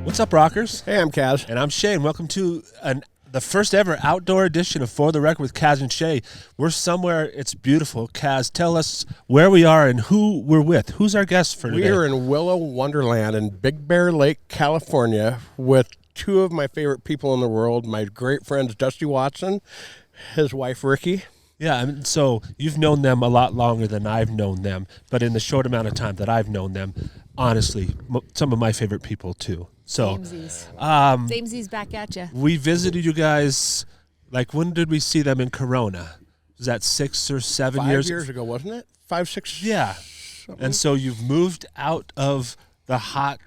What's up, rockers? Hey, I'm Kaz. And I'm Shay, and welcome to the first ever outdoor edition of For the Record with Kaz and Shay. We're somewhere, it's beautiful. Kaz, tell us where we are and who we're with. Who's our guest for today? We are in Willow Wonderland in Big Bear Lake, California, with two of my favorite people in the world, my great friends Dusty Watson, his wife Rikki. Yeah, I mean, so you've known them a lot longer than I've known them, but in the short amount of time that I've known them, honestly, some of my favorite people too. So, Samesies back at you. We visited you guys, like, when did we see them in Corona? Was that 6 or 7 years? 5 years ago, wasn't it? 5, 6? Yeah. Something. And so you've moved out of the hot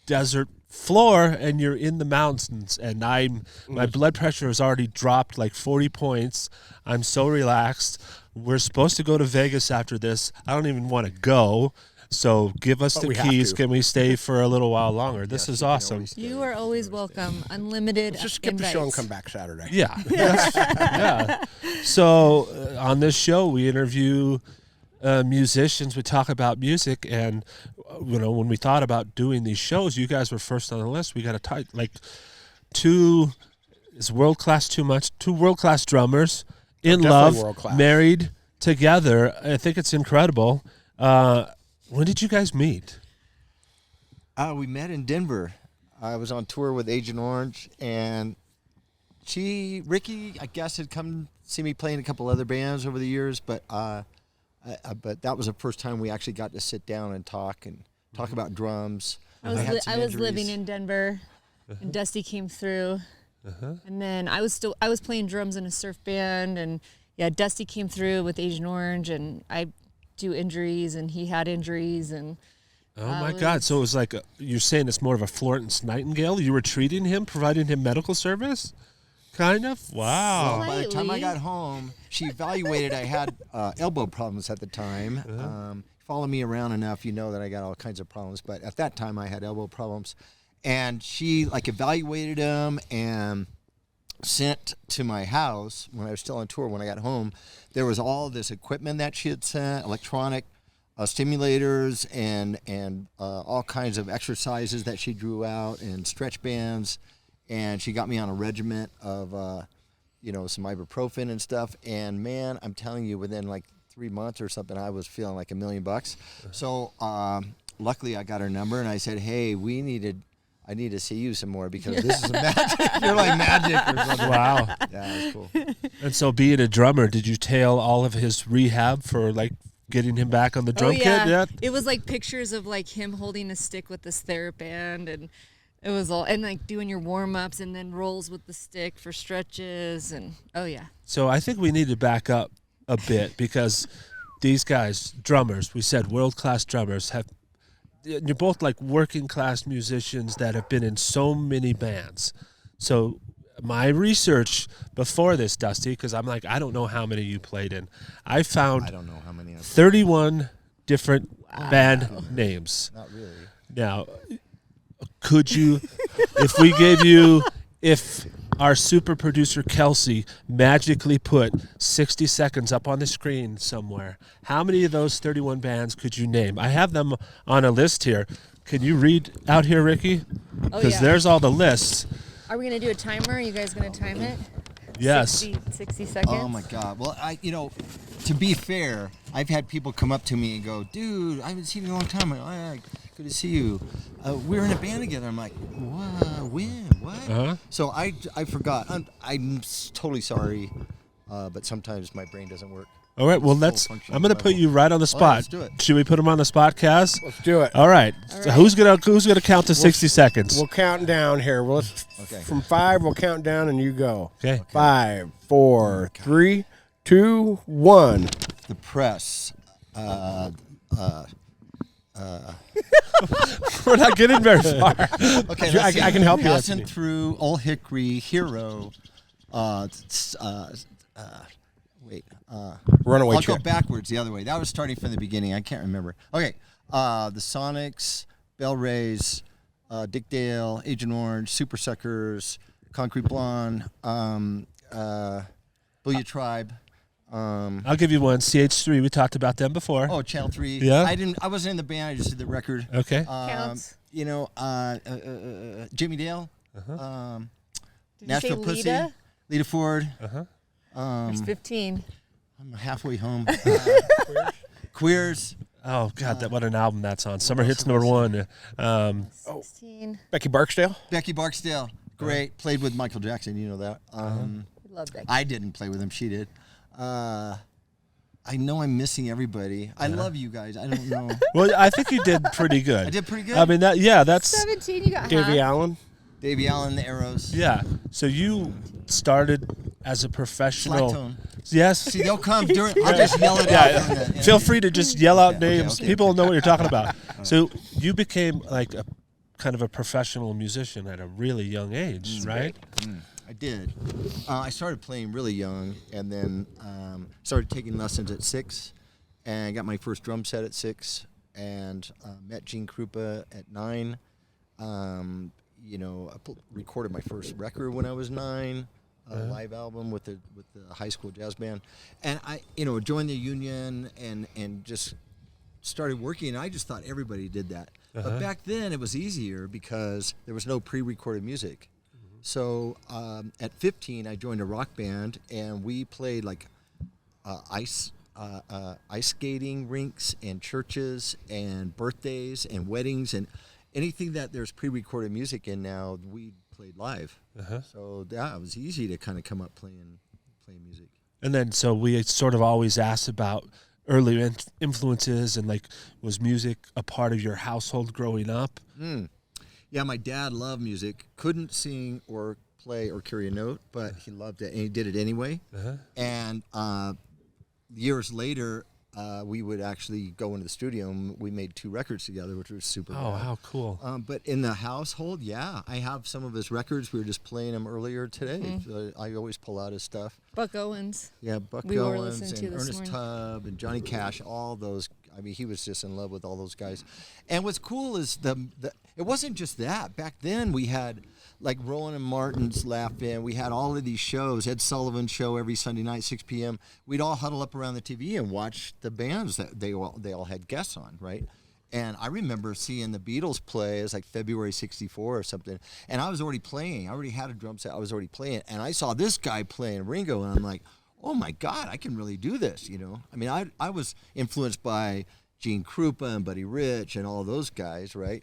desert floor and you're in the mountains, and my blood pressure has already dropped like 40 points. I'm so relaxed. We're supposed to go to Vegas after this. I don't even want to go. So give us the keys. Can we stay for a little while longer? This is awesome. You are always welcome. Unlimited. Let's just skip the show and come back Saturday. Yeah. Yeah. So on this show, we interview musicians. We talk about music, and when we thought about doing these shows, you guys were first on the list. We got two world-class drummers in love, married together. I think it's incredible. When did you guys meet? We met in Denver. I was on tour with Agent Orange, and Rikki, I guess, had come see me play in a couple other bands over the years, but that was the first time we actually got to sit down and talk about drums. I was living in Denver, and Dusty came through, and then I was playing drums in a surf band, and Dusty came through with Agent Orange, and I do injuries, and he had injuries, and oh my God! So it was like you're saying it's more of a Florence Nightingale. You were treating him, providing him medical service, kind of. Wow. Well, by the time I got home, she evaluated. I had elbow problems at the time. Follow me around enough, you know that I got all kinds of problems. But at that time, I had elbow problems, and she evaluated them and sent to my house when I was still on tour. When I got home, there was all this equipment that she had sent, electronic stimulators and all kinds of exercises that she drew out and stretch bands, and she got me on a regimen of some ibuprofen and stuff. And man, I'm telling you, within 3 months or something, I was feeling like $1 million. So luckily, I got her number, and I said, "Hey, I need to see you some more because this is magic." You're like magic or something. Wow. Yeah, it was cool. And so being a drummer, did you tail all of his rehab for getting him back on the drum kit yet? It was pictures of him holding a stick with this TheraBand, and it was all, and doing your warm-ups and then rolls with the stick for stretches, and So I think we need to back up a bit because these guys, drummers, we said world-class drummers, you're both working class musicians that have been in so many bands. So my research before this, Dusty, because I'm I don't know how many you played in. I found 31 different band names. Not really. Now, could you, if our super producer Kelsie magically put 60 seconds up on the screen somewhere, how many of those 31 bands could you name? I have them on a list here. Can you read out here, Rikki? Because there's all the lists. Are we going to do a timer? Are you guys going to time it? Yes. 60 seconds? Oh, my God. Well, to be fair, I've had people come up to me and go, "Dude, I haven't seen you in a long time." I'm like, "Oh, yeah, good to see you. We're in a band together." I'm like, "What? When? What?" So I forgot. I'm totally sorry, but sometimes my brain doesn't work. All right, well, I'm going to put you right on the spot. Right, let's do it. Should we put him on the spot, Kaz? Let's do it. All right. So who's gonna count to 60 seconds? We'll count down here. From 5, we'll count down, and you go. Okay. 5, 4, 3, 2, 1. The press. We're not getting very far. Okay, I can help you. Passing through Old Hickory, Hero. Runaway I'll Chick. go backwards the other way. That was starting from the beginning. I can't remember. Okay. The Sonics, Bell Rays, Dick Dale, Agent Orange, Super Suckers, Concrete Blonde, Booyah Tribe, I'll give you one. CH3. We talked about them before. Oh, Channel 3. Yeah? I wasn't in the band. I just did the record. Okay. Counts. You know, Jimmy Dale. Did you say Nashville Pussy. Lita? Lita Ford. There's 15. I'm halfway home. Queers. Oh God, what an album that's on. Summer Hits #1. 16. Becky Barksdale. Becky Barksdale. Great. Played with Michael Jackson. You know that. Love that. I didn't play with him. She did. I know I'm missing everybody. I love you guys. I don't know. Well, I think you did pretty good. I did pretty good. I mean, that's 17. You got Davey half. Allen. Davey Allen, the Arrows. yeah. So you started as a professional. Slacktone. Yes. See, they'll come during. I'll just yell it out. Feel free to just yell out names. okay. People will know what you're talking about. So you became like a kind of a professional musician at a really young age, right? I did. I started playing really young, and then started taking lessons at 6, and got my first drum set at 6, and met Gene Krupa at 9. You know, I recorded my first record when I was 9, a live album with the high school jazz band, and I, joined the union and just started working. And I just thought everybody did that, but back then it was easier because there was no pre-recorded music. So at 15, I joined a rock band, and we played like ice skating rinks and churches and birthdays and weddings and anything that there's pre-recorded music in now. We played live. So yeah, it was easy to kind of come up playing music. And then so we sort of always asked about early influences and like, was music a part of your household growing up? Yeah, my dad loved music. Couldn't sing or play or carry a note, but he loved it, and he did it anyway. And years later, we would actually go into the studio, and we made 2 records together, which was super Oh, rad. how cool. But in the household, yeah, I have some of his records. We were just playing them earlier today. So I always pull out his stuff. Buck Owens. Yeah, Buck We were Owens listening to and this Ernest morning. Tubb and Johnny Cash, all those. I mean, he was just in love with all those guys. And what's cool is it wasn't just that. Back then we had like Rowan and Martin's Laugh Band. We had all of these shows. Ed Sullivan's show every Sunday night, 6 p.m. We'd all huddle up around the TV and watch the bands that they all had guests on, right? And I remember seeing the Beatles play. It was like February '64 or something. And I was already playing. I already had a drum set. I was already playing. And I saw this guy playing Ringo, and I'm like, oh my God, I can really do this, I mean, I was influenced by Gene Krupa and Buddy Rich and all those guys, right?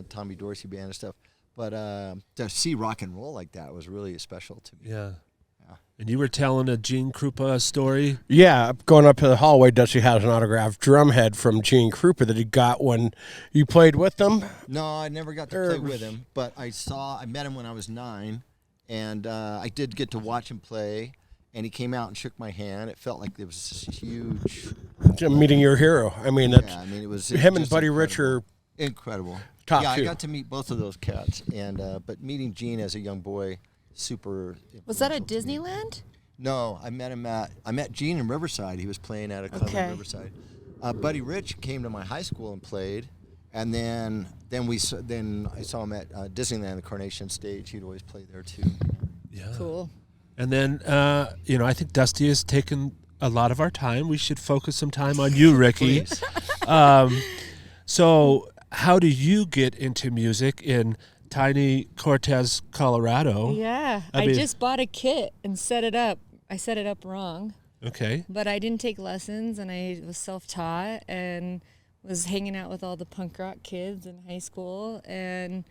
Tommy Dorsey Band and stuff. But to see rock and roll like that was really special to me. Yeah. And you were telling a Gene Krupa story? Yeah, going up to the hallway, Dusty has an autographed drum head from Gene Krupa that he got when you played with them. No, I never got to play with him, but I met him when I was 9, and I did get to watch him play. And he came out and shook my hand. It felt like it was this huge Meeting your hero. I mean, that's it was him and just Buddy Rich are incredible. top yeah, 2. I got to meet both of those cats, and but meeting Gene as a young boy, super. Was that at influential to me. Disneyland? No, I met Gene in Riverside. He was playing at a club in Riverside. Buddy Rich came to my high school and played, and then I saw him at Disneyland, the Carnation Stage. He'd always play there too. Yeah. Cool. And then, I think Dusty has taken a lot of our time. We should focus some time on you, Rikki. So how do you get into music in tiny Cortez, Colorado? Yeah. I just bought a kit and set it up. I set it up wrong. Okay. But I didn't take lessons, and I was self-taught and was hanging out with all the punk rock kids in high school, and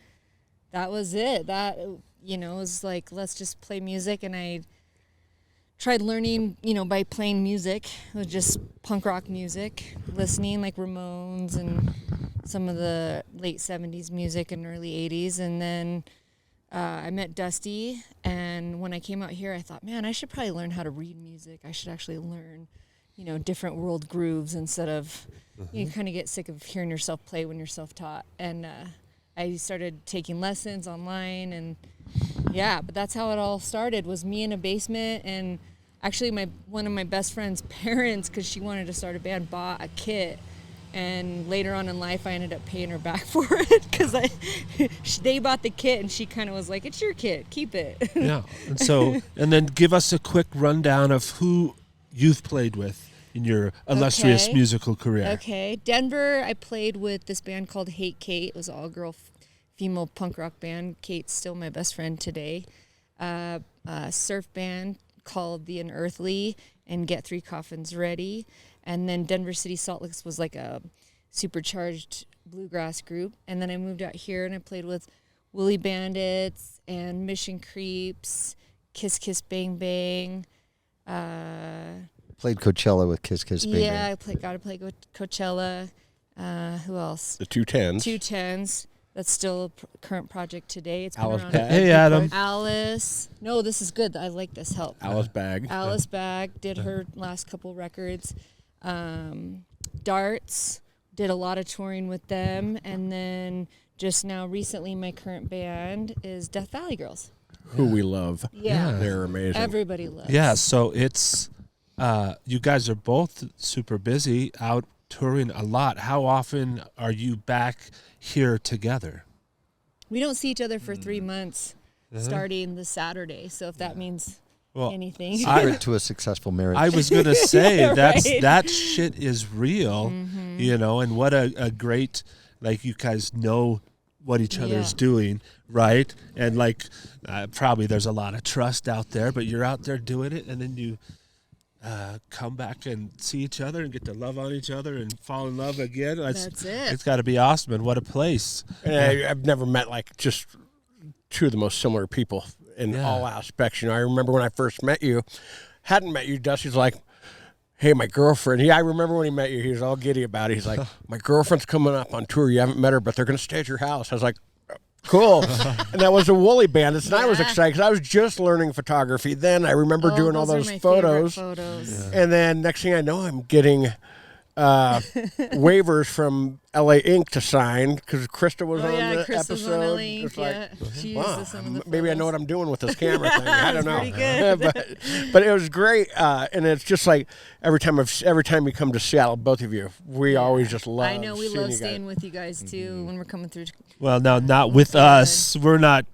that was it. That, was like, let's just play music, and I tried learning, by playing music. It was just punk rock music, listening like Ramones and some of the late 70s music and early 80s, and then I met Dusty, and when I came out here, I thought, man, I should probably learn how to read music. I should actually learn, different world grooves instead of, you kind of get sick of hearing yourself play when you're self-taught. And I started taking lessons online, and but that's how it all started, was me in a basement, and actually one of my best friend's parents, because she wanted to start a band, bought a kit. And later on in life, I ended up paying her back for it because they bought the kit, and she kind of was like, "It's your kit, keep it." Yeah. And then give us a quick rundown of who you've played with in your illustrious Okay. musical career. Okay. Denver, I played with this band called Hate Kate. It was an all-girl female punk rock band. Kate's still my best friend today. A surf band called The Unearthly and Get Three Coffins Ready. And then Denver City Salt Licks was like a supercharged bluegrass group. And then I moved out here and I played with Woolly Bandits and Mission Creeps, Kiss Kiss Bang Bang. Played Coachella with Kiss Kiss Bang Yeah, Bang. got to play with Coachella. Who else? The 210s. 210s. That's still a current project today. It's been Alice around. Bag. Hey, Adam. Alice. No, this is good. I like this. Help. Alice Bag. Alice Bag did her last couple records. Darts did a lot of touring with them, and then just now recently, my current band is Death Valley Girls. Who we love. Yeah. They're amazing. Everybody loves. Yeah, so it's you guys are both super busy out touring a lot. How often are you back here together? We don't see each other for 3 months, starting this Saturday. So if that means Well, anything. Secret to a successful marriage. I was gonna say Yeah, right. that shit is real, you know, and what a great, like, you guys know what each other's Yeah. doing, right? And like probably there's a lot of trust out there, but you're out there doing it, and then you come back and see each other and get to love on each other and fall in love again. That's it. It's got to be awesome, and what a place. And I've never met like just two of the most similar people in Yeah. all aspects. You know, I remember when I first met you, hadn't met you, Dusty's like, hey, my girlfriend. I remember when he met you, he was all giddy about it. He's like, my girlfriend's coming up on tour. You haven't met her, but they're going to stay at your house. I was like, cool. And that was a Woolly Bandits, and I was Yeah. excited because I was just learning photography then. I remember doing all those those are my favorite photos. photos. And then next thing I know, I'm getting waivers from LA Inc. to sign because Krista was Oh on yeah, the Chris was episode. on LA. It's like, Yeah, she used wow, some of the maybe I know photos. what I'm doing with this camera thing. I don't know. Pretty good. but it was great, and it's just like every time you come to Seattle, both of you, we always just love. I know we seeing love you staying guys. with you guys too when we're coming through. Well, now not with us. We're not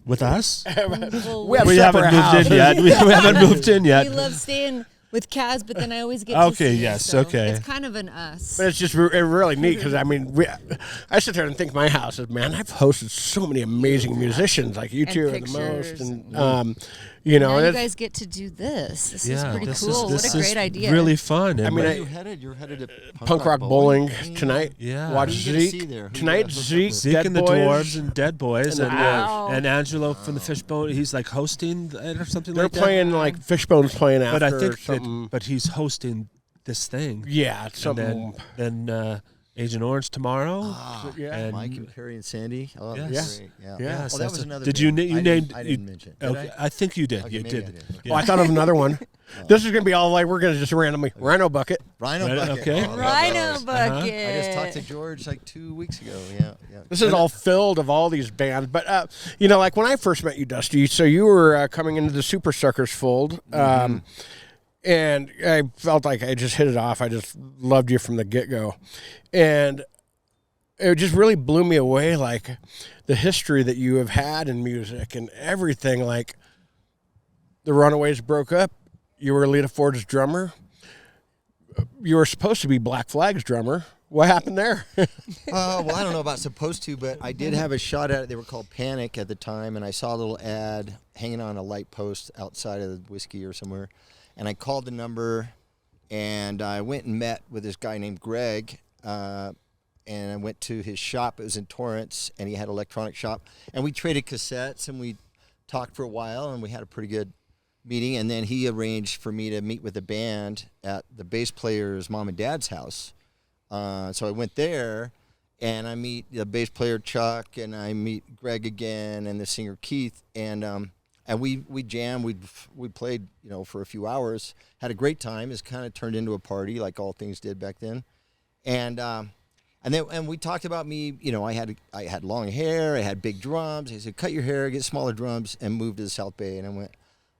with us. Well, We have We haven't separate moved houses. in yet. We haven't moved in yet. we love staying with Kaz, but then I always get to Okay, see you, yes, so okay. It's kind of an us. But it's just really neat because I mean, I sit there and think my house is, man, I've hosted so many amazing musicians like you And two are the pictures most, and you know, now and you it's- guys get to do this. This is Yeah, pretty this cool. is What a great idea. Really fun. And I mean, Where like- are you headed? You're headed to punk rock bowling Mm. tonight. Yeah. Watch Who you gonna see Zeke there? Who you tonight. gonna hook up Zeke, with? Zeke Dead and the Boys. Dwarves and Dead Boys And the Dwarves. and Angelo from the Fishbone. He's like hosting it or something They're like that. playing like Fishbone's playing after. But I think something. but he's hosting this thing. Yeah, it's And something. then Agent Orange tomorrow. Ah, yeah. and- Mike and Perry and Sandy. Oh, Yes. that's great. Yeah. Yeah. Well, so that that's was a- another. Did you band. na- you I named- didn't, I you- didn't mention. Did Okay, I think you did. Okay, You maybe I did. did. Oh, I thought of another one. This is gonna be all like we're gonna just randomly Rhino Bucket. Rhino Right, Bucket. okay. Oh, I love Rhino those. bucket. I just talked to George like 2 weeks ago. Yeah, yeah. This is all filled of all these bands. But you know, like when I first met you, Dusty, so you were coming into the Super Suckers fold. And I felt like I just hit it off. I just loved you from the get-go. And it just really blew me away, like the history that you have had in music and everything. Like the Runaways broke up. You were Lita Ford's drummer. You were supposed to be Black Flag's drummer. What happened there? Well, I don't know about supposed to, but I did have a shot at it. They were called Panic at the time, and I saw a little ad hanging on a light post outside of the Whiskey or somewhere. And I called the number, and I went and met with this guy named Greg, and I went to his shop. It was in Torrance, and he had an electronic shop. And we traded cassettes, and we talked for a while, and we had a pretty good meeting. And then he arranged for me to meet with the band at the bass player's mom and dad's house. So I went there, and I meet the bass player Chuck, and I meet Greg again, and the singer Keith, and we jammed. We played, you know, for a few hours. Had a great time. It's kind of turned into a party, like all things did back then, and we talked about me. You know, I had long hair. I had big drums. He said, "Cut your hair, get smaller drums, and move to the South Bay." And I went,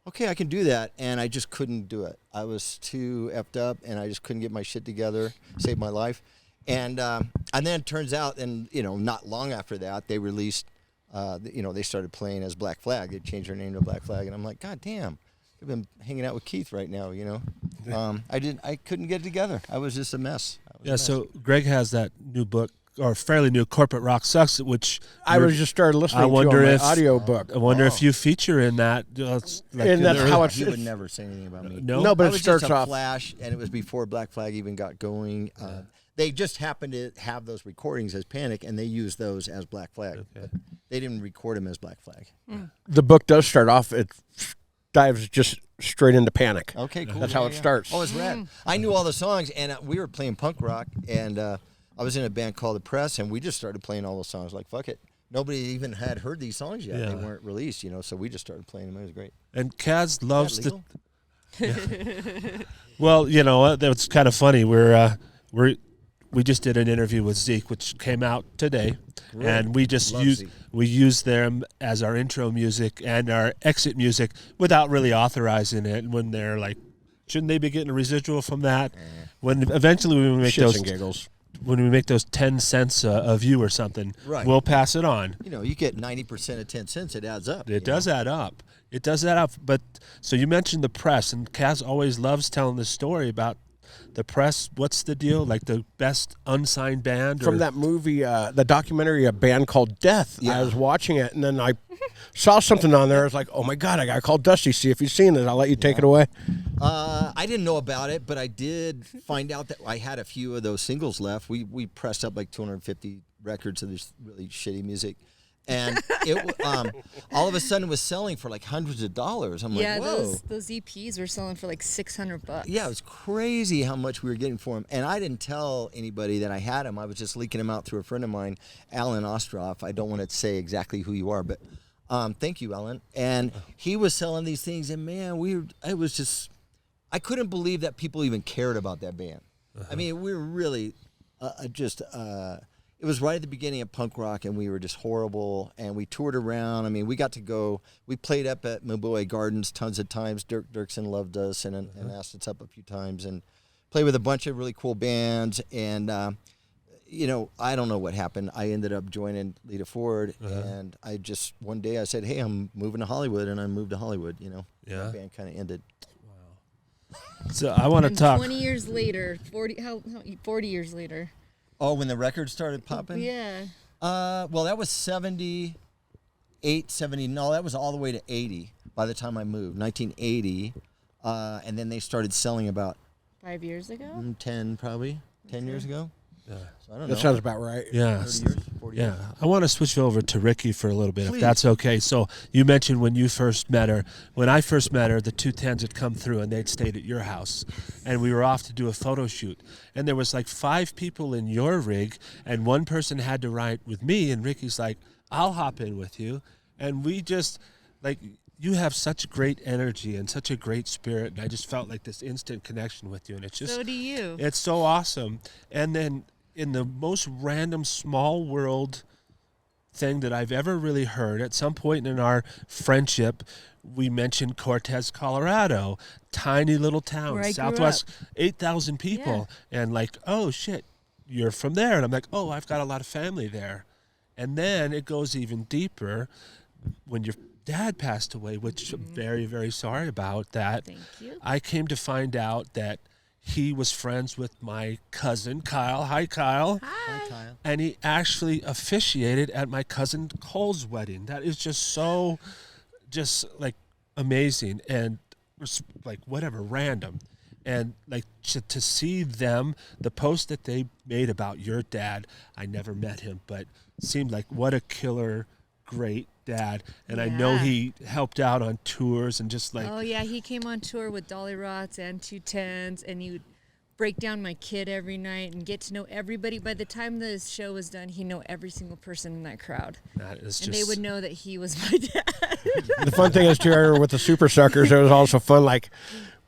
"Okay, I can do that." And I just couldn't do it. I was too effed up, and I just couldn't get my shit together. Saved my life. And then it turns out, and you know, not long after that, they released. You know, they started playing as Black Flag. They changed their name to Black Flag, and I'm like, God damn, I've been hanging out with Keith right now. You know. I couldn't get it together. I was just a mess. So Greg has that new book, or fairly new, Corporate Rock Sucks, which I was just started listening to on my audio book. I wonder if you feature in that. And that's how You would never say anything about me. No, but I it was starts just a off. flash, and it was before Black Flag even got going. They just happened to have those recordings as Panic, and they used those as Black Flag. But they didn't record them as Black Flag. The book does start off. It dives just straight into Panic. Okay, cool. That's how it starts. Oh, it's rad. I knew all the songs, and we were playing punk rock, and I was in a band called The Press, and we just started playing all those songs. Like, fuck it. Nobody even had heard these songs yet. They weren't released, so we just started playing them. It was great. And Kaz loves legal? Well, that's kind of funny. We just did an interview with Zeke, which came out today, and we just used them as our intro music and our exit music without really authorizing it. When they're like, shouldn't they be getting a residual from that? When eventually we make Shits and giggles. When we make those 10 cents a view or something, we'll pass it on. You get 90% of 10 cents, it adds up. It does add up. It does add up. But so you mentioned The Press, and Kaz always loves telling the story about The Press. What's the deal? Like the best unsigned band? From that movie, the documentary, A Band Called Death. Yeah. I was watching it, and then I saw something on there. I was like, oh, my God, I got to call Dusty, see if he's seen it. I'll let you take it away. I didn't know about it, but I did find out that I had a few of those singles left. We pressed up like 250 records of this really shitty music. And it all of a sudden was selling for like hundreds of dollars. I'm like, whoa. those EPs were selling for like $600. Yeah, it was crazy how much we were getting for them. And I didn't tell anybody that I had them. I was just leaking them out through a friend of mine, Alan Ostroff. I don't want to say exactly who you are, but thank you, Alan. And he was selling these things, and man, I couldn't believe that people even cared about that band. I mean, we were really it was right at the beginning of punk rock, and we were just horrible, and we toured around. I mean, we played up at Maboy Gardens tons of times. Dirk Dirksen loved us and asked us up a few times, and played with a bunch of really cool bands. And, I don't know what happened. I ended up joining Lita Ford, and one day I said, hey, I'm moving to Hollywood, and I moved to Hollywood, The band kind of ended. So I want to talk. 20 years later, 40 years later. Oh, when the record started popping? Yeah. Well, that was 78, 70. No, that was all the way to 80 by the time I moved, 1980. And then they started selling about 5 years ago? 10 years ago. Yeah. So I don't know. That sounds about right. Yeah. 30 years, 40 years. I want to switch over to Rikki for a little bit, Please. if that's okay. So you mentioned when you first met her. When I first met her, the 210s had come through, and they'd stayed at your house. And we were off to do a photo shoot. And there was like 5 people in your rig, and one person had to ride with me, and Rikki's like, I'll hop in with you. And we just, like, you have such great energy and such a great spirit, and I just felt like this instant connection with you. And it's just... So do you. It's so awesome. And then in the most random small world thing that I've ever really heard, at some point in our friendship, we mentioned Cortez, Colorado, tiny little town, Where I Southwest, grew up. 8,000 people. Yeah. And like, oh shit, you're from there. And I'm like, oh, I've got a lot of family there. And then it goes even deeper when your dad passed away, which I'm very, very sorry about that. Thank you. I came to find out that he was friends with my cousin, Kyle. Hi, Kyle. Hi. Kyle. And he actually officiated at my cousin Cole's wedding. That is just so, like amazing and like whatever, random. And like to see them, the post that they made about your dad, I never met him, but seemed like what a killer, great dad. And I know he helped out on tours and just like... Oh, yeah, he came on tour with Dolly Rots and 210s, and he would break down my kid every night and get to know everybody. By the time the show was done, he'd know every single person in that crowd. That is and just... they would know that he was my dad. The fun thing is, too, with the Super Suckers, it was also fun, like,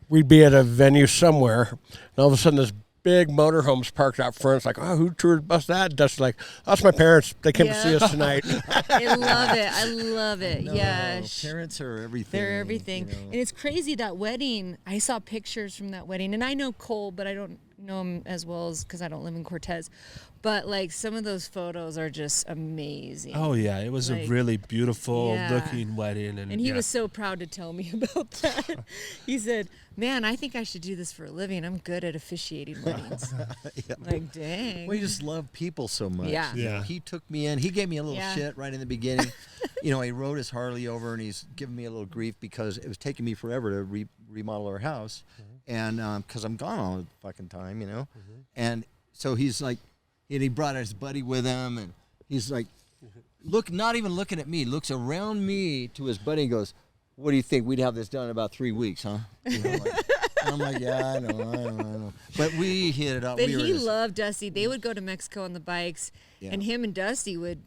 we'd be at a venue somewhere, and all of a sudden this big motorhomes parked out front. It's like, oh, who toured bus that? Dusty like, oh, that's my parents. They came to see us tonight. I love it. I love it. No, yeah. Parents are everything. They're everything. And it's crazy, that wedding. I saw pictures from that wedding. And I know Cole, but I don't know him as well as because I don't live in Cortez, but like some of those photos are just amazing. Oh yeah, it was a really beautiful looking wedding, and he was so proud to tell me about that. He said, "Man, I think I should do this for a living. I'm good at officiating weddings." Like, dang. We just love people so much. Yeah. You know, he took me in. He gave me a little shit right in the beginning. You know, he rode his Harley over, and he's giving me a little grief because it was taking me forever to remodel our house, and because I'm gone all the fucking time, you know. And so he's like, and he brought his buddy with him, and he's like, not even looking at me, looks around me to his buddy and goes, "What do you think? We'd have this done in about 3 weeks, huh?" You know, like, and I'm like, "Yeah, I know. But we hit it up. But he loved Dusty. They would go to Mexico on the bikes, and him and Dusty would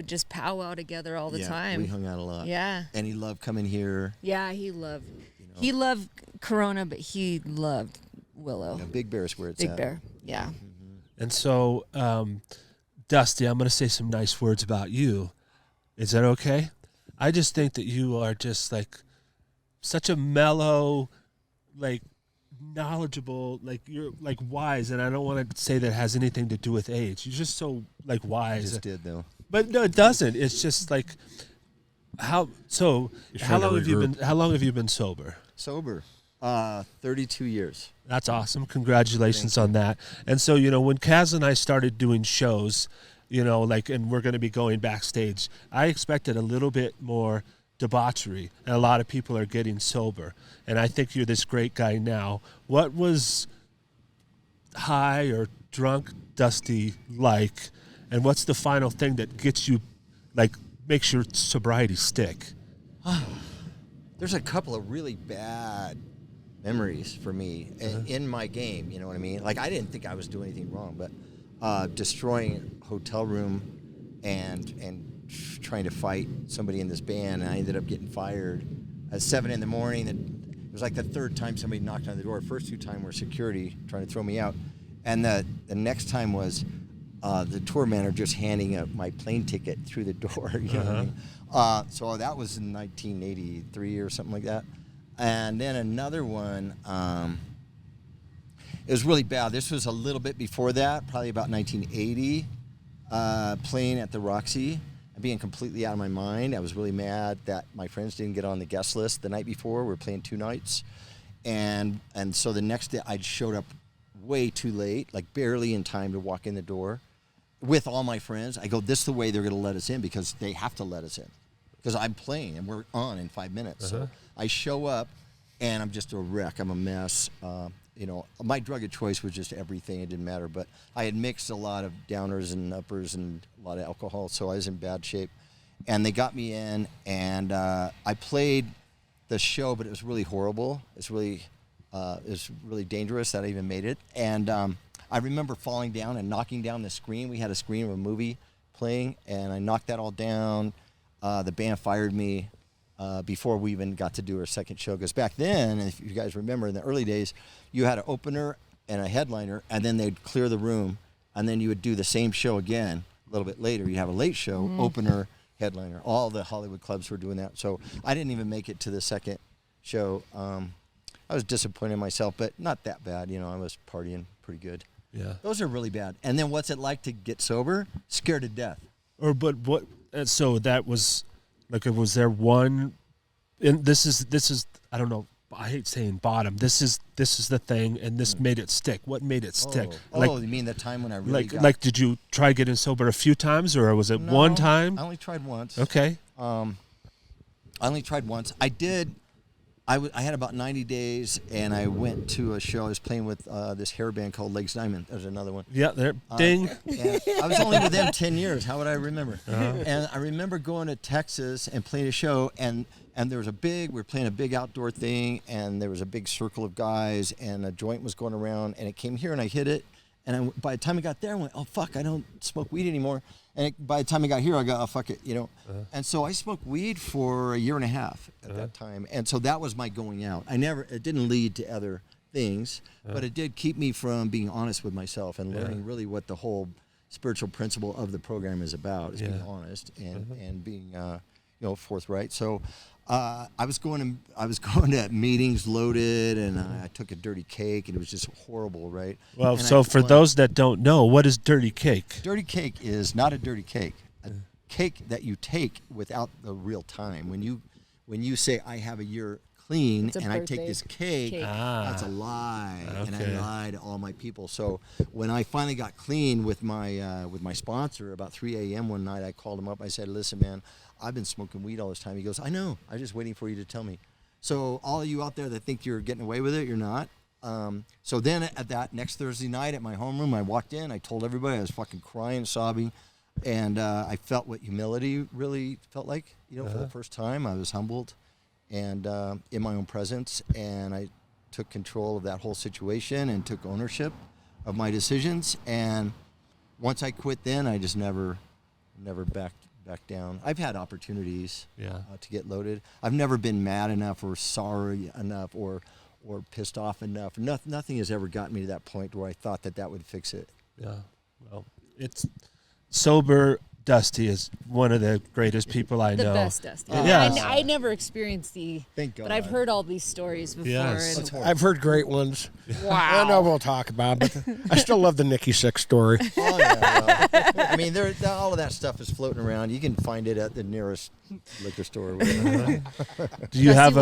just powwow together all the time. We hung out a lot. Yeah. And he loved coming here. Yeah, he loved Corona, but he loved Willow. Yeah, Big Bear's where it's Big at. Bear, yeah. And so, Dusty, I'm going to say some nice words about you. Is that okay? I just think that you are just like such a mellow, like knowledgeable, like you're like wise, and I don't want to say that it has anything to do with age. You're just so like wise. It just did though. But no, it doesn't. It's just like how long have you been sober? Sober. 32 years. That's awesome. Congratulations on that. And so, you know, when Kaz and I started doing shows, you know, like, and we're going to be going backstage, I expected a little bit more debauchery, and a lot of people are getting sober. And I think you're this great guy now. What was high or drunk Dusty like, and what's the final thing that gets you, like, makes your sobriety stick? There's a couple of really bad memories for me in my game, you know what I mean? Like, I didn't think I was doing anything wrong, but destroying a hotel room and trying to fight somebody in this band, and I ended up getting fired at 7 in the morning. It was like the third time somebody knocked on the door. First 2 times were security trying to throw me out, and the next time was the tour manager just handing up my plane ticket through the door. You know what I mean? So that was in 1983 or something like that. And then another one, it was really bad. This was a little bit before that, probably about 1980, playing at the Roxy and being completely out of my mind. I was really mad that my friends didn't get on the guest list the night before. We were playing 2 nights. And so the next day I showed up way too late, like barely in time to walk in the door with all my friends. I go, this is the way they're going to let us in, because they have to let us in, because I'm playing and we're on in 5 minutes. So I show up and I'm just a wreck. I'm a mess. You know, my drug of choice was just everything. It didn't matter. But I had mixed a lot of downers and uppers and a lot of alcohol, so I was in bad shape. And they got me in, and I played the show, but it was really horrible. It was really dangerous that I even made it. And I remember falling down and knocking down the screen. We had a screen of a movie playing, and I knocked that all down. The band fired me before we even got to do our second show. Because back then, if you guys remember, in the early days, you had an opener and a headliner, and then they'd clear the room, and then you would do the same show again a little bit later. You have a late show, opener, headliner. All the Hollywood clubs were doing that. So I didn't even make it to the second show. I was disappointed in myself, but not that bad. You know, I was partying pretty good. Yeah. Those are really bad. And then what's it like to get sober? Scared to death. But what? So that was like, was there one? And this is I don't know. I hate saying bottom. This is the thing, and this made it stick. What made it stick? You mean the time when I really like did you try getting sober a few times, or was it one time? I only tried once. Okay. I only tried once. I did. I had about 90 days, and I went to a show. I was playing with this hair band called Legs Diamond. There's another one. Yeah, there. Ding. I was only with them 10 years. How would I remember? And I remember going to Texas and playing a show, and there was we were playing a big outdoor thing, and there was a big circle of guys, and a joint was going around, and it came here, and I hit it. And by the time I got there, I went, oh, fuck, I don't smoke weed anymore. And by the time I got here, I go, oh, fuck it, you know. And so I smoked weed for a year and a half at that time. And so that was my going out. It didn't lead to other things, but it did keep me from being honest with myself and learning really what the whole spiritual principle of the program is about, is being honest and being, forthright. So I was going to meetings loaded, and I took a dirty cake, and it was just horrible, right? Well, And so for those that don't know, what is dirty cake? dirty cake is not a dirty cake. A cake that you take without the real time. When you say I have a year clean It's a and I take birthday this cake, cake. that's a lie, and I Okay. lie to all my people. So when I finally got clean with my sponsor about 3 a.m. one night, I called him up. I said, "Listen, man, I've been smoking weed all this time." He goes, "I know. I was just waiting for you to tell me." So all of you out there that think you're getting away with it, you're not. So then at that next Thursday night at my homeroom, I walked in. I told everybody I was fucking crying, sobbing, and I felt what humility really felt like. For the first time, I was humbled, and in my own presence, and I took control of that whole situation and took ownership of my decisions. And once I quit, then I just never backed down. I've had opportunities to get loaded. I've never been mad enough or sorry enough or pissed off enough. Nothing has ever gotten me to that point where I thought that would fix it. Yeah. Well, it's sober. Dusty is one of the greatest people I The know. best Dusty. Yes. I never experienced Thank God. but I've heard all these stories before. Yes. And, I've heard great ones. wow. I know we'll talk about, but I still love the Rikki Styxx story. Oh, yeah, well, I mean, all of that stuff is floating around. You can find it at the nearest liquor store. Or whatever. Do you have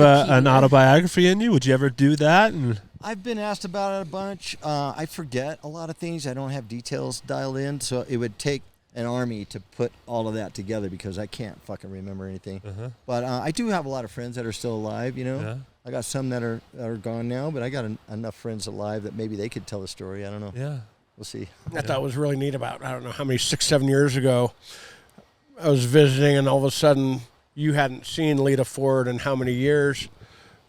an autobiography in you? Would you ever do that? And I've been asked about it a bunch. I forget a lot of things. I don't have details dialed in, so it would take an army to put all of that together because I can't fucking remember anything. But I do have a lot of friends that are still alive, Yeah. I got some that are gone now, but I got enough friends alive that maybe they could tell the story. I don't know. yeah. We'll see. I thought was really neat about, I don't know how many, 6-7 years ago, I was visiting, and all of a sudden you hadn't seen Lita Ford in how many years?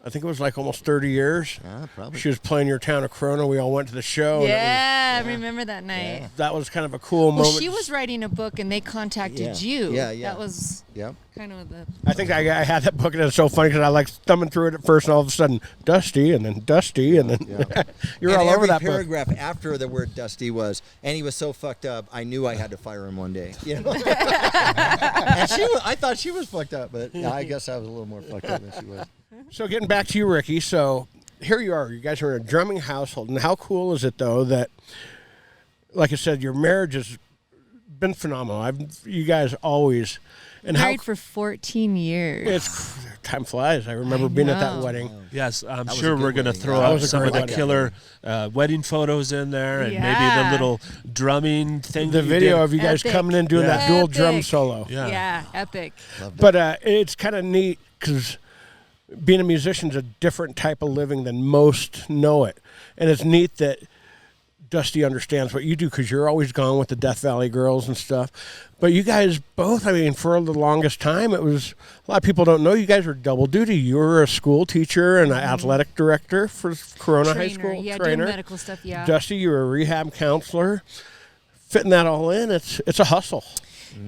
I think it was like almost 30 years. Yeah, probably. She was playing Your Town of Corona. We all went to the show. and Yeah, I remember that night. Yeah. that was kind of a cool Well, moment. she was writing a book and they contacted you. Yeah. That was Yep. kind of the. I think I had that book, and it's so funny because I like thumbing through it at first, and all of a sudden, Dusty, and then Dusty, and then Yeah. you're And all over every that book. paragraph after the word Dusty was, and he was so fucked up, I knew I had to fire him one day. And I thought she was fucked up, but yeah, I guess I was a little more fucked up than she was. So getting back to you, Rikki. So here you are. You guys are in a drumming household, and how cool is it though that, like I said, your marriage has been phenomenal. You guys always, and Married for 14 years. time flies. I remember being at that know. wedding. Yes, I'm was a sure good we're going to wedding. throw That out was a some of great the wedding. killer wedding photos in there, and maybe the Yeah. little drumming thing. The that you video did. of you guys Epic. coming in doing that dual drum Epic. solo. Yeah. Yeah, epic. But it's kind of neat because being a musician is a different type of living than most know it. And it's neat that Dusty understands what you do because you're always gone with the Death Valley Girls and stuff. But you guys both, I mean, for the longest time, it was, a lot of people don't know, you guys were double duty. You were a school teacher and an athletic director for Corona High School. Yeah, trainer. doing medical stuff, yeah. Dusty, you were a rehab counselor. Fitting that all in, it's a hustle.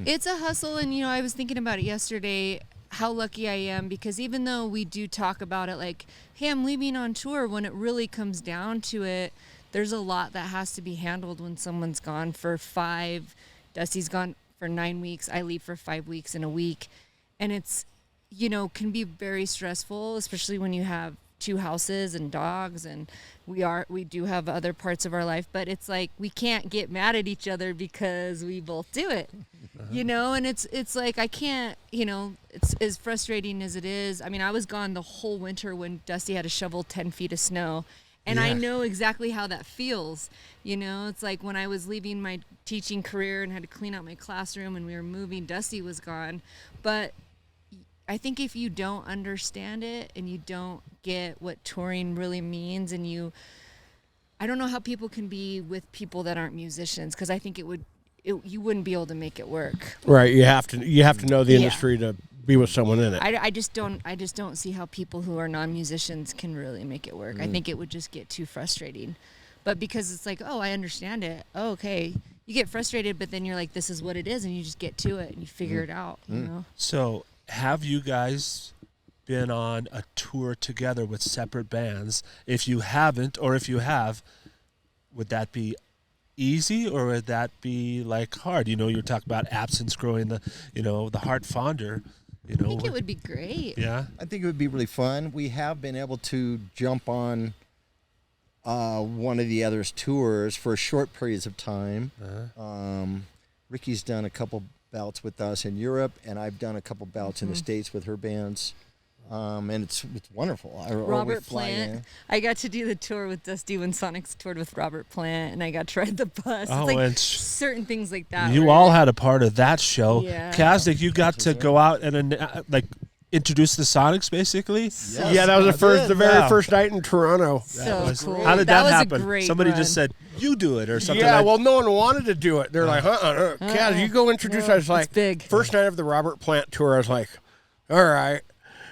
It's a hustle, and I was thinking about it yesterday, how lucky I am, because even though we do talk about it like, hey, I'm leaving on tour, when it really comes down to it, there's a lot that has to be handled when someone's gone for 5. Dusty's gone for 9 weeks. I leave for 5 weeks in a week. And it's, can be very stressful, especially when you have 2 houses and dogs, and we do have other parts of our life, but it's like we can't get mad at each other because we both do it. And it's like I can't, it's as frustrating as it is. I mean, I was gone the whole winter when Dusty had to shovel 10 feet of snow. And I know exactly how that feels. It's like when I was leaving my teaching career and had to clean out my classroom and we were moving, Dusty was gone. But I think if you don't understand it and you don't get what touring really means, and I don't know how people can be with people that aren't musicians, because I think you wouldn't be able to make it work. Right, you have to know the industry to be with someone in it. I just don't see how people who are non-musicians can really make it work. I think it would just get too frustrating. But because it's like, oh, I understand it. Oh, okay. You get frustrated, but then you're like, this is what it is, and you just get to it and you figure it out. So, have you guys been on a tour together with separate bands? If you haven't, or if you have, would that be easy, or would that be like hard? You're talking about absence growing the heart fonder. You know, I think it would be great. Yeah. I think it would be really fun. We have been able to jump on one of the other's tours for short periods of time. Rikki's done a couple bouts with us in Europe, and I've done a couple bouts in the States with her bands. And it's wonderful. Robert Plant. I got to do the tour with Dusty when Sonics toured with Robert Plant, and I got to ride the bus. Oh, it's like and certain things like that. You all had a part of that show. Yeah. Kaznik, you got to go out and introduce the Sonics, basically. Yes, Yeah, that was the very first night in Toronto. So cool. How did that was happen? A great Somebody run. just said, "You do it," or something. Yeah, like well, no one wanted to do it. They're like, Kaz, you go introduce. No, I was like, it's big. First night of the Robert Plant tour, I was like, all right.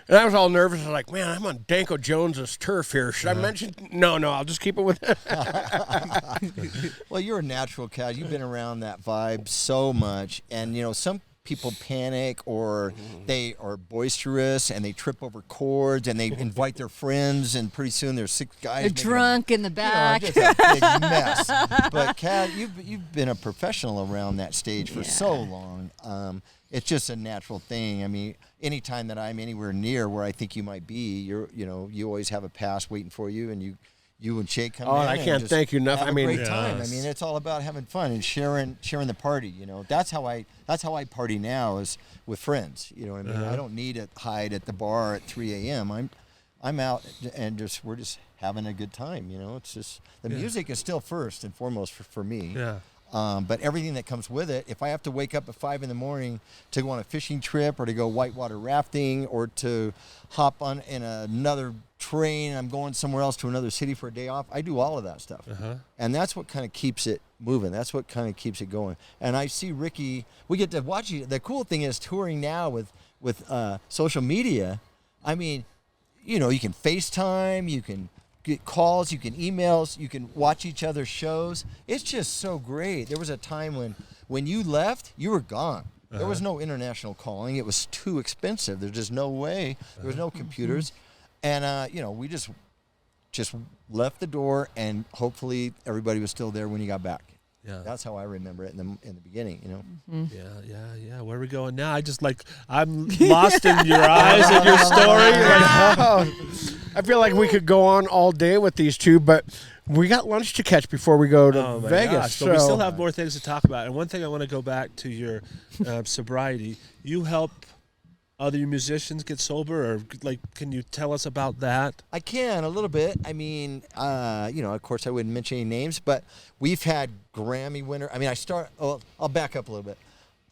And I was all nervous. I was like, man, I'm on Danko Jones's turf here. Should I mention? No, I'll just keep it with Well, you're a natural, Kaz. You've been around that vibe so much. And, some people panic or they are boisterous and they trip over chords and they invite their friends and pretty soon there's 6 guys. They're drunk in the back. Just a big mess. But, Kaz, you've been a professional around that stage for so long. It's just a natural thing. I mean, anytime that I'm anywhere near where I think you might be, you always have a pass waiting for you, and you and Shay come in. I can't thank you enough. Have I mean, a great time. Yes. I mean, it's all about having fun and sharing the party. That's how I party now is with friends. You know what I mean? I don't need to hide at the bar at 3 a.m. I'm out and we're just having a good time. It's just the music is still first and foremost for me. Yeah. But everything that comes with it, if I have to wake up at 5 a.m. to go on a fishing trip or to go whitewater rafting or to hop on in another train, I'm going somewhere else to another city for a day off, I do all of that stuff. And that's what kind of keeps it moving. That's what kind of keeps it going. And I see Rikki, we get to watch you. The cool thing is touring now with social media. I mean, you can FaceTime, you can get calls, you can emails, you can watch each other's shows. It's just so great. There was a time when you left, you were gone. There was no international calling. It was too expensive. There's just no way. There was no computers. And, we just left the door, and hopefully everybody was still there when you got back. Yeah. That's how I remember it in the beginning, Yeah. Where are we going now? I'm lost in your eyes and your story. I feel like we could go on all day with these two, but we got lunch to catch before we go to Vegas. Gosh, but we still have more things to talk about. And one thing I want to go back to your sobriety. You help other musicians get sober, or can you tell us about that? I can a little bit. I mean, of course I wouldn't mention any names, but we've had Grammy winner. I mean, I'll back up a little bit.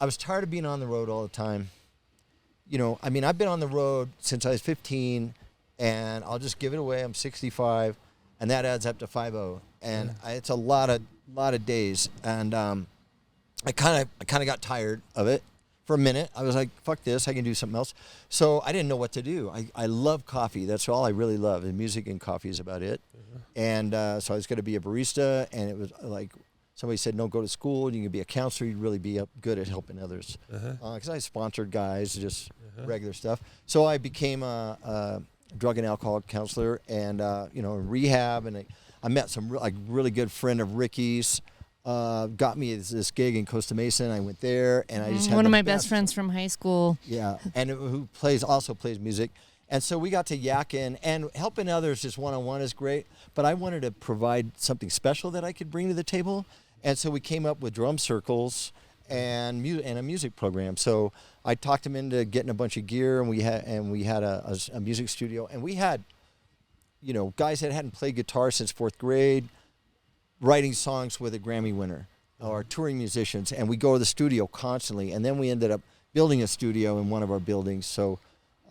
I was tired of being on the road all the time. I've been on the road since I was 15, and I'll just give it away. I'm 65, and that adds up to 50, and it's a lot of days. And I kind of got tired of it. For a minute, I was like, fuck this, I can do something else. So I didn't know what to do. I love coffee. That's all I really love. And music and coffee is about it. And so I was going to be a barista, and it was like somebody said, no, go to school. You can be a counselor. You'd really be good at helping others. Because I sponsored guys, just regular stuff. So I became a drug and alcohol counselor and, in rehab. And I met some really good friend of Rikki's. Got me this gig in Costa Mesa, and I went there, and I just had one of my best friends from high school. Yeah, and who also plays music, and so we got to yakking, and helping others just one-on-one is great. But I wanted to provide something special that I could bring to the table, and so we came up with drum circles and a music program. So I talked him into getting a bunch of gear, and we had a music studio, and we had, guys that hadn't played guitar since 4th grade. Writing songs with a Grammy winner or touring musicians, and we go to the studio constantly, and then we ended up building a studio in one of our buildings. So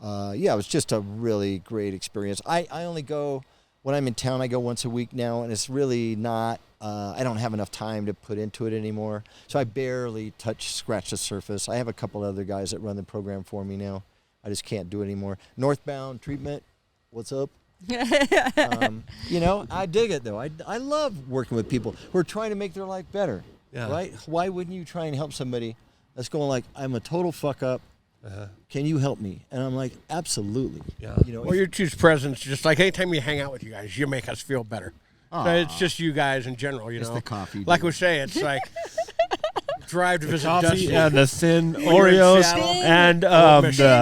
it was just a really great experience. I only go when I'm in town. I go once a week now, and it's really not I don't have enough time to put into it anymore, so I barely scratch the surface. I have a couple other guys that run the program for me now. I just can't do it anymore. Northbound Treatment, what's up? I dig it though. I love working with people who are trying to make their life better. Yeah. Right? Why wouldn't you try and help somebody that's going like, I'm a total fuck up. Can you help me? And I'm like, absolutely. Yeah. Well, your two's presence, just like anytime you hang out with you guys, you make us feel better. So it's just you guys in general, It's the coffee. Like we say, it's like drive to visit coffee Dusty. and the thin you're in Oreos Seattle. and Thin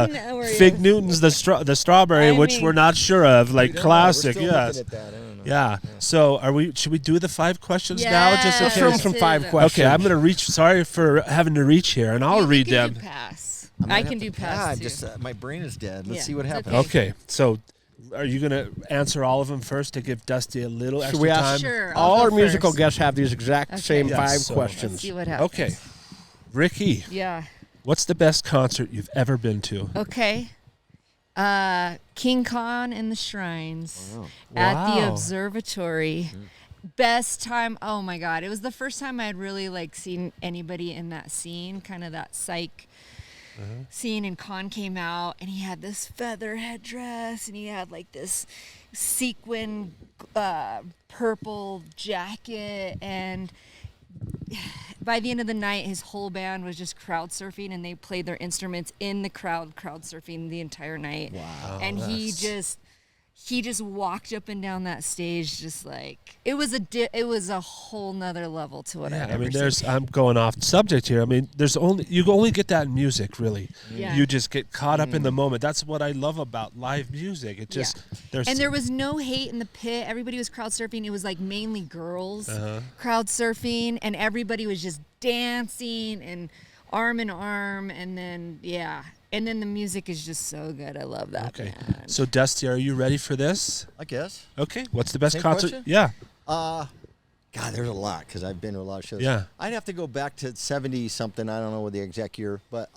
the Oreos. Fig Newtons, the strawberry, I which mean- we're not sure of, like We're classic, still yes. looking at that. I don't know. Yeah. So should we do the 5 questions now? Just in Let's throw him case? some do 5 that. questions. Okay, I'm going to reach. Sorry for having to reach here, and I'll You read can them. do pass. might I have can to do pass too. Just my brain is dead. Let's Yeah, see what it's happens. Okay, so are you going to answer all of them first to give Dusty a little extra we ask- time? Sure. I'll All go our musical first. guests have these exact same Yes, 5 so- questions. Let's see what happens. Okay, Rikki, Yeah. what's the best concert you've ever been to? Okay. King Khan and the Shrines at the Wow. Observatory. Best time. Oh my God. It was the first time I had really like seen anybody in that scene, kind of that psych scene. And Khan came out and he had this feather headdress and he had like this sequin purple jacket, and by the end of the night his whole band was just crowd surfing and they played their instruments in the crowd surfing the entire night. Wow. And he just walked up and down that stage just like it was a whole nother level to what Yeah, I've I ever mean, seen. I'm going off subject here. I mean, you only get that in music, really. Yeah. You just get caught up in the moment. That's what I love about live music. It just And there was no hate in the pit. Everybody was crowd surfing. It was like mainly girls crowd surfing, and everybody was just dancing and arm in arm. And then the music is just so good. I love that. Okay. Man. So Dusty, are you ready for this? I guess. Okay. What's the best Same concert? question? Yeah. God, there's a lot because I've been to a lot of shows. Yeah. I'd have to go back to 70-something. I don't know what the exact year, but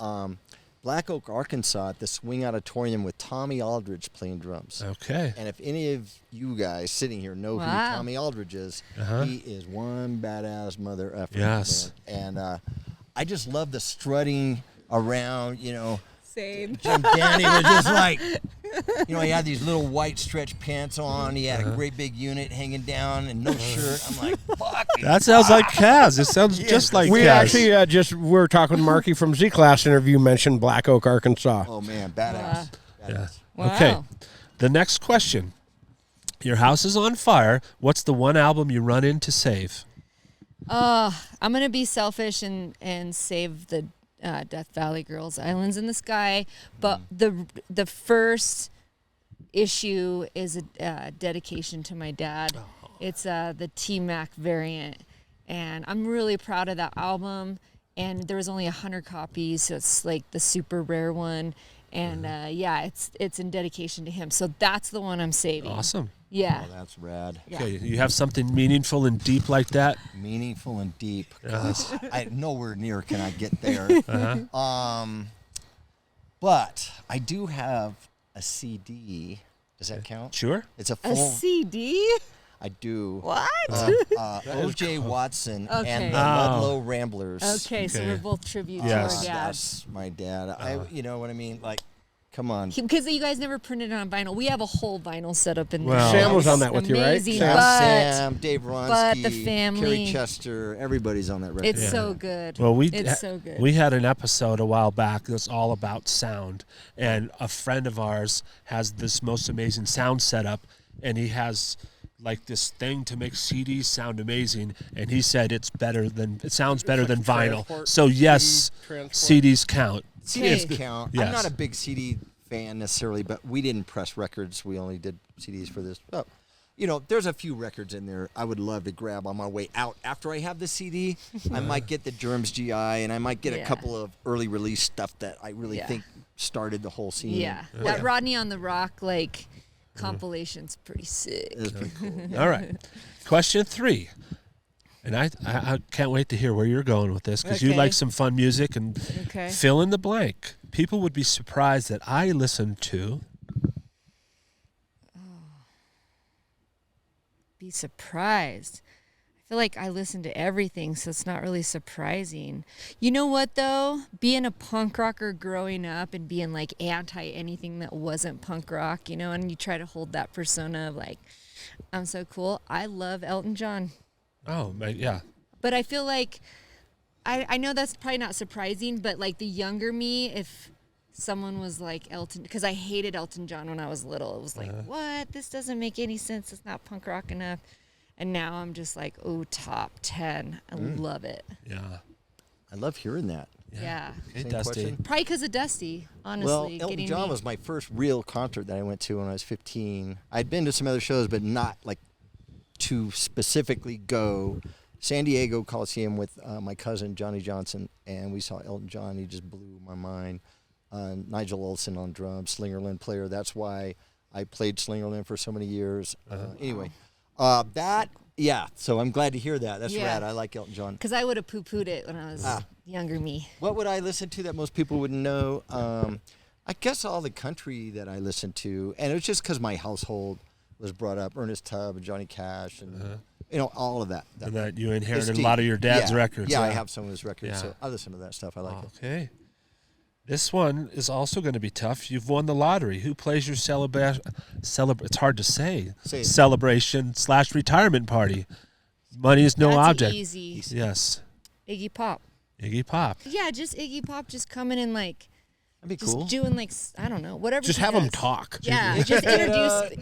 Black Oak, Arkansas at the Swing Auditorium with Tommy Aldridge playing drums. Okay. And if any of you guys sitting here know who Wow. Tommy Aldridge is, he is one badass mother effer. Yes. Man. And I just love the strutting around, Same. Jim Danny was just like, he had these little white stretch pants on. He had a great big unit hanging down and no shirt. I'm like, fuck. That sounds like Kaz. It sounds just like We Kaz. actually we were talking with Marky from Z-Class interview, mentioned Black Oak, Arkansas. Oh, man, badass. Badass. Wow. Okay. The next question. Your house is on fire. What's the one album you run in to save? I'm gonna be selfish and save the Death Valley Girls, Islands in the Sky. But the first issue is a dedication to my dad. It's the T-Mac variant, and I'm really proud of that album. And there was only 100 copies, so it's like the super rare one. And it's in dedication to him. So that's the one I'm saving. Awesome. Yeah. Oh, that's rad. Yeah. Okay. You have something meaningful and deep like that? Meaningful and deep. I nowhere near can I get there. But I do have a CD. Does that count? Sure. It's a A full. CD? I do. What? O.J. Watson Okay. and the Oh. Ludlow Ramblers. Okay, so Okay. we're both tribute Yes. to our dad. That's my dad. You know what I mean? Like, come on. Because you guys never printed it on vinyl. We have a whole vinyl set up in Well- there. Sam was on It's that with you, right? amazing, Sam? Sam, Dave Ronsky, but the family- Kerry Chester, everybody's on that record. It's so good. Well, it's so good. We had an episode a while back that's all about sound, and a friend of ours has this most amazing sound setup, and he has like this thing to make CDs sound amazing, and he said it sounds better than vinyl. transport, So yes, transport. CDs count. CDs Okay. count. Yes. I'm not a big CD fan necessarily, but we didn't press records. We only did CDs for this. But, there's a few records in there I would love to grab on my way out. After I have the CD, I might get the Germs GI, and I might get a Yeah. couple of early release stuff that I really Yeah. think started the whole scene. Yeah. That Rodney on the Rock compilation's pretty sick. It was pretty cool. All right. Question 3. And I can't wait to hear where you're going with this, because you Okay. like some fun music, and Okay. fill in the blank. People would be surprised that I listen to. Be surprised. I feel like I listen to everything, so it's not really surprising. You know what, though? Being a punk rocker growing up and being like anti anything that wasn't punk rock, and you try to hold that persona of like, I'm so cool. I love Elton John. Oh, yeah. But I feel like, I know that's probably not surprising, but like the younger me, if someone was like Elton, because I hated Elton John when I was little. It was like, what? This doesn't make any sense. It's not punk rock enough. And now I'm just like, oh, top 10. I love it. Yeah. I love hearing that. Yeah. Hey, Same Dusty. question? Probably because of Dusty, honestly. Well, Elton getting John me. was my first real concert that I went to when I was 15. I'd been to some other shows, but not like to specifically go. San Diego Coliseum with my cousin Johnny Johnson, and we saw Elton John. He just blew my mind. Nigel Olsson on drums, Slingerland player. That's why I played Slingerland for so many years. Anyway, yeah. So I'm glad to hear that. That's rad. I like Elton John. Because I would have poo-pooed it when I was younger me. What would I listen to that most people wouldn't know? I guess all the country that I listened to, and it was just because my household was brought up. Ernest Tubb and Johnny Cash, and all of that. And that you inherited It's a lot deep. of your dad's records. Yeah, I have some of his records, Yeah. so I listen to that stuff. I like it. Okay. This one is also going to be tough. You've won the lottery. Who plays your it's hard to say. Say it. Celebration/retirement party. Money is no That's object. easy. Yes. Iggy Pop. Iggy Pop. Yeah, just Iggy Pop just coming in like, That'd be just cool. doing like, I don't know, whatever Just he have them does. talk. Yeah, just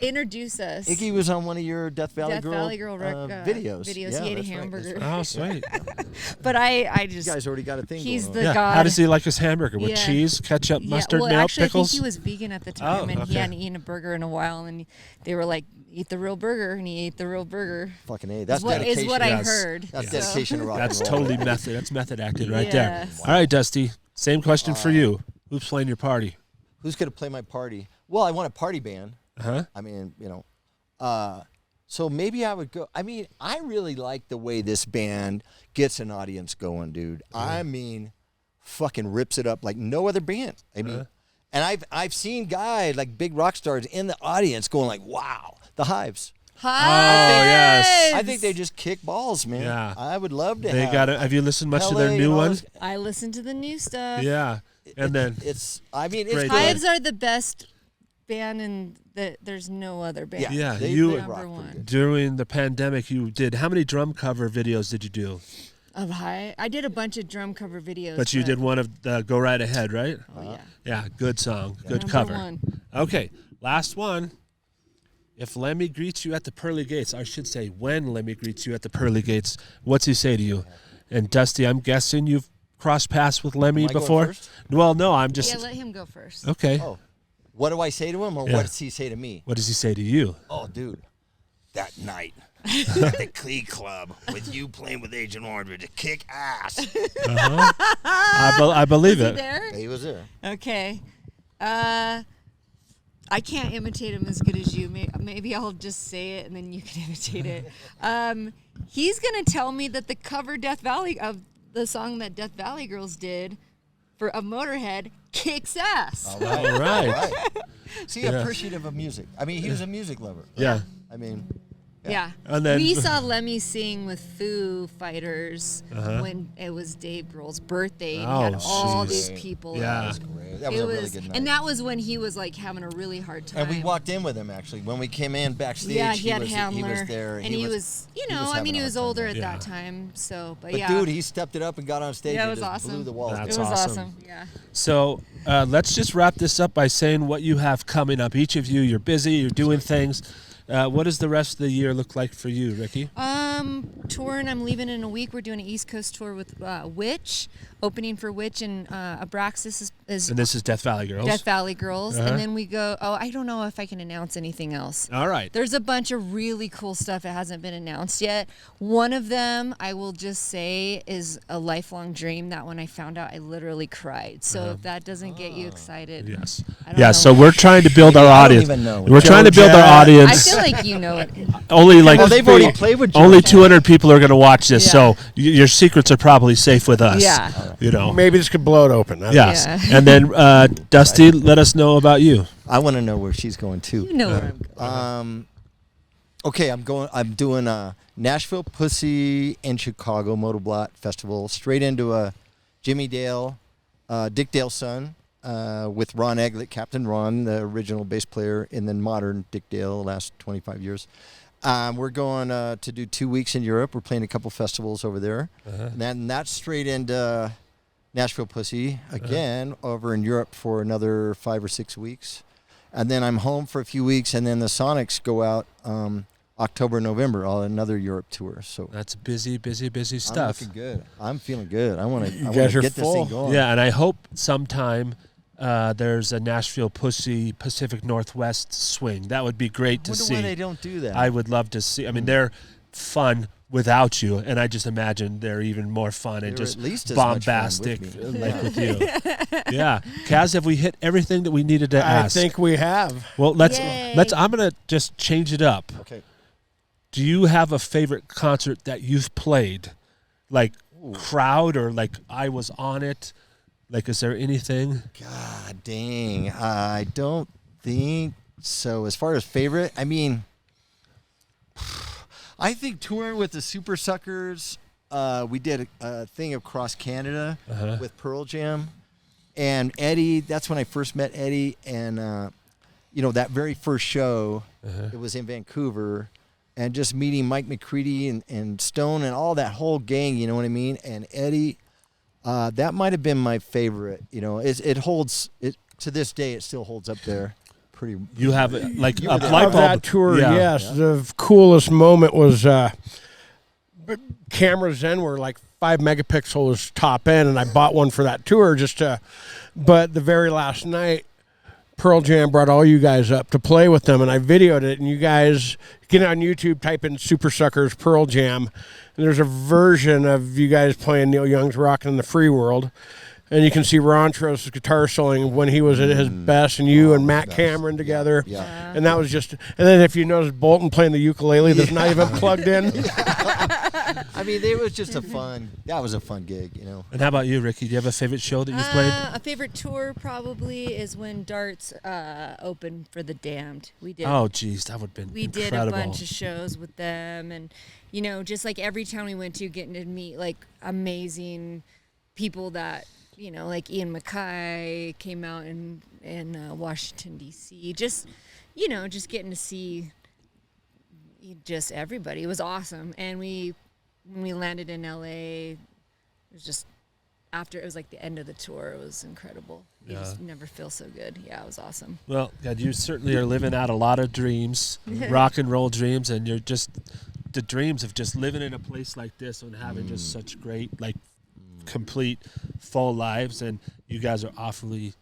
introduce us. Iggy was on one of your Death Valley Death Girl, Valley Girl videos. videos. Yeah, He ate a that's right, hamburger. that's right. Oh, sweet. But I You just, guys already got a thing he's going the on. god. How does he like his hamburger? With Yeah. cheese, ketchup, mustard, well, mayo, actually, pickles? I think he was vegan at the time, and okay. he hadn't eaten a burger in a while, and they were like, "Eat the real burger," and he ate the real burger. Fucking A. That's Is what, dedication. is what I Yes. heard. That's so. dedication to rock That's and roll. totally method. That's method acting right there. Yes. All right, Dusty. Same question for you. Who's playing your party? Who's going to play my party? Well, I want a party band. Uh-huh. I mean, so maybe I would go. I mean, I really like the way this band gets an audience going, dude. I mean, fucking rips it up like no other band. I mean, and I've seen guys like big rock stars in the audience going like, wow, the Hives. Hi. yes. I think they just kick balls, man. Yeah. I would love to They have. got it. Have you listened much to their Pele new and all one? those- I listened to the new stuff. Yeah. And then it's. I mean, it's Great good. Hives are the best band, and there's no other band. Yeah, they, you- they Number rock pretty one. good. during the pandemic, you did how many drum cover videos did you do? Of Hive, I did a bunch of drum cover videos. But you did one of the Go Right Ahead, right? Oh, yeah. Yeah, good song, good Number cover. one. Okay, last one. If Lemmy greets you at the pearly gates, I should say when Lemmy greets you at the pearly gates, what's he say to you? And Dusty, I'm guessing you've crossed paths with Lemmy Am I going before? first? Well, no, I'm just Yeah, let him go first. okay. Oh, what do I say to him, or Yeah. what does he say to me? What does he say to you? Oh, dude, that night at the Klee Club with you playing with Agent Orange to kick ass. I believe it. There? He was there. Okay. I can't imitate him as good as you. Maybe I'll just say it and then you can imitate it. He's gonna tell me that the cover Death Valley of the song that Death Valley Girls did for a Motorhead kicks ass. All right. All right. All right. See, appreciative of music. I mean, he was a music lover. Yeah. I mean, Yeah. And then- we saw Lemmy sing with Foo Fighters when it was Dave Grohl's birthday, and he had Oh, all jeez. these people. Yeah. that was great. That was It a was, really good night. and that was when he was like having a really hard time. And we walked in with him actually when we came in backstage. Yeah, he had was, Handler, He was there, and he was, you know, I having mean, a he hard was time older there. at Yeah. that time. So, but But yeah, dude, he stepped it up and got on stage Yeah, it and was just awesome. blew the walls. That's it was awesome. awesome. Yeah. So let's just wrap this up by saying what you have coming up. Each of you, you're busy, you're doing things. What does the rest of the year look like for you, Rikki? Touring. I'm leaving in a week. We're doing an East Coast tour with Witch, opening for Witch, and Abraxas is And this is Death Valley Girls. Death Valley Girls, Uh-huh. and then we go. Oh, I don't know if I can announce anything else. All right. There's a bunch of really cool stuff that hasn't been announced yet. One of them, I will just say, is a lifelong dream that when I found out, I literally cried. So if that doesn't get you excited, Yes. I don't Yeah, know. so we're trying to build our I don't audience. even know. We're trying to build our I audience. feel like you know it. Only like Well, they've already played with Joe. only 200 people are going to watch this, Yeah. so your secrets are probably safe with us. Yeah. You know. Maybe this could blow it open. Huh? Yes. Yeah. And then Dusty, let us know about you. I want to know where she's going too. You know where I'm going. Okay, I'm doing a Nashville, Pussy, and Chicago Motoblot Festival. Straight into a Jimmy Dale, Dick Dale's son, with Ron Eglett, Captain Ron, the original bass player, and then modern Dick Dale, last 25 years. We're going to do 2 weeks in Europe. We're playing a couple festivals over there. And then that's straight into Nashville, Pussy again over in Europe for another 5 or 6 weeks. And then I'm home for a few weeks, and then the Sonics go out October, November, another Europe tour. So That's busy I'm stuff. looking good. I'm feeling good. I want to guys get are this full. thing going. Yeah, and I hope sometime there's a Nashville Pussy Pacific Northwest swing. That would be great to I wonder see. why they don't do that. I would love to see. I mean, they're fun without you, and I just imagine they're even more fun and They're just at least as much fun bombastic with me. like with you. Yeah, Kaz, have we hit everything that we needed to I ask? think we have. Well, let's. Yay. I'm gonna just change it up. Okay. Do you have a favorite concert that you've played, like crowd or like I was on it? Like, is there anything? God dang. I don't think so. As far as favorite, I mean, I think touring with the Super Suckers, we did a thing across Canada with Pearl Jam. And Eddie, that's when I first met Eddie. And, that very first show, it was in Vancouver. And just meeting Mike McCready and Stone and all that whole gang, you know what I mean? And Eddie, that might have been my favorite. It holds, to this day, it still holds up there. Pretty. You have like a Of light bulb. that tour, Yeah. yes. The coolest moment was cameras then were like 5 megapixels top end, and I bought one for that tour but the very last night, Pearl Jam brought all you guys up to play with them, and I videoed it, and you guys get on YouTube, type in Super Suckers Pearl Jam, and there's a version of you guys playing Neil Young's Rockin' in the Free World, and you can see Rontro's guitar soloing when he was at his best, and you and Matt Cameron together, Yeah. and that was just, and then if you notice Bolton playing the ukulele that's not even plugged in. I mean, it was just that was a fun gig, And how about you, Ricky? Do you have a favorite show that you've played? A favorite tour probably is when Darts opened for the Damned. We did. Oh, geez, that would have been We incredible. did a bunch of shows with them, and just like every town we went to, getting to meet like amazing people that like Ian MacKaye came out in Washington D.C. Just getting to see just everybody. It was awesome, and when we landed in L.A., it was just it was like the end of the tour. It was incredible. You just never feel so good. Yeah, it was awesome. Well, God, you certainly are living out a lot of dreams, rock and roll dreams, and you're just the dreams of just living in a place like this and having just such great, complete, full lives. And you guys are awfully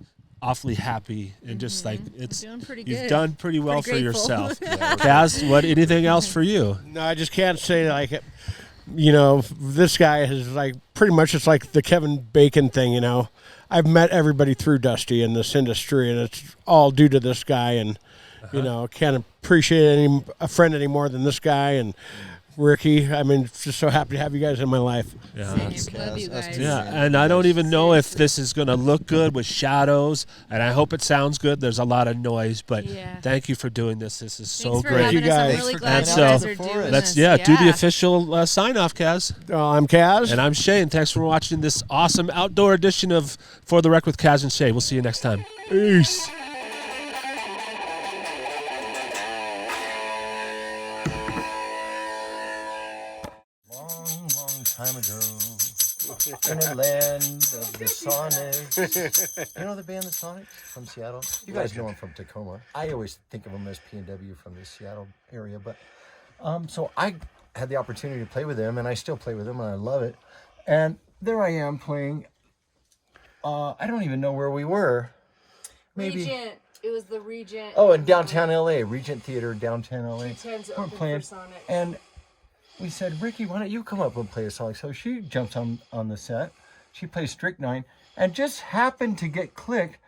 happy and just like it's We're doing pretty you've good. done pretty well Pretty for grateful. yourself. Kaz, anything else for you? No, I just can't say this guy is like pretty much it's like the Kevin Bacon thing, I've met everybody through Dusty in this industry, and it's all due to this guy, and can't appreciate a friend any more than this guy and Rikki. I mean, just so happy to have you guys in my life. Yeah. Same. Love you guys. Yeah, and I don't even know if this is going to look good with shadows, and I hope it sounds good. There's a lot of noise, but thank you for doing this. This is so Thanks for great. having You us. guys. I'm really Thanks for glad coming you out. guys So are doing Let's this. do the official sign off, Kaz. I'm Kaz. And I'm Shane. Thanks for watching this awesome outdoor edition of For the Rec with Kaz and Shay. We'll see you next time. Peace. Long time ago, in a land of the Sonics. You know the band the Sonics from Seattle? You guys know them from Tacoma. I always think of them as P&W from the Seattle area, but so I had the opportunity to play with them, and I still play with them, and I love it. And there I am playing. I don't even know where we were. Maybe. Regent. It was the Regent. Oh, in downtown LA, Regent Theater, downtown LA. Turns We're open playing, for Sonic. and we said, Rikki, why don't you come up and play a song? So she jumps on the set. She plays Strychnine, and just happened to get clicked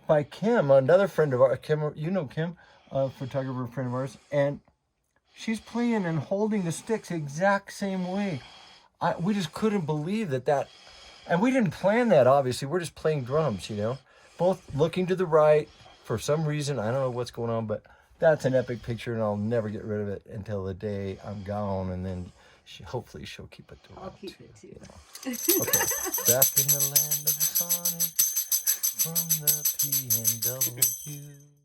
by Kim, another friend of ours. Kim, Kim, a photographer friend of ours, and she's playing and holding the sticks the exact same way. We just couldn't believe that, and we didn't plan that. Obviously, we're just playing drums, both looking to the right for some reason. I don't know what's going on, but that's an epic picture, and I'll never get rid of it until the day I'm gone, and then hopefully she'll keep it to I'll keep it too. Okay, back in the land of the Sonics, from the P&W.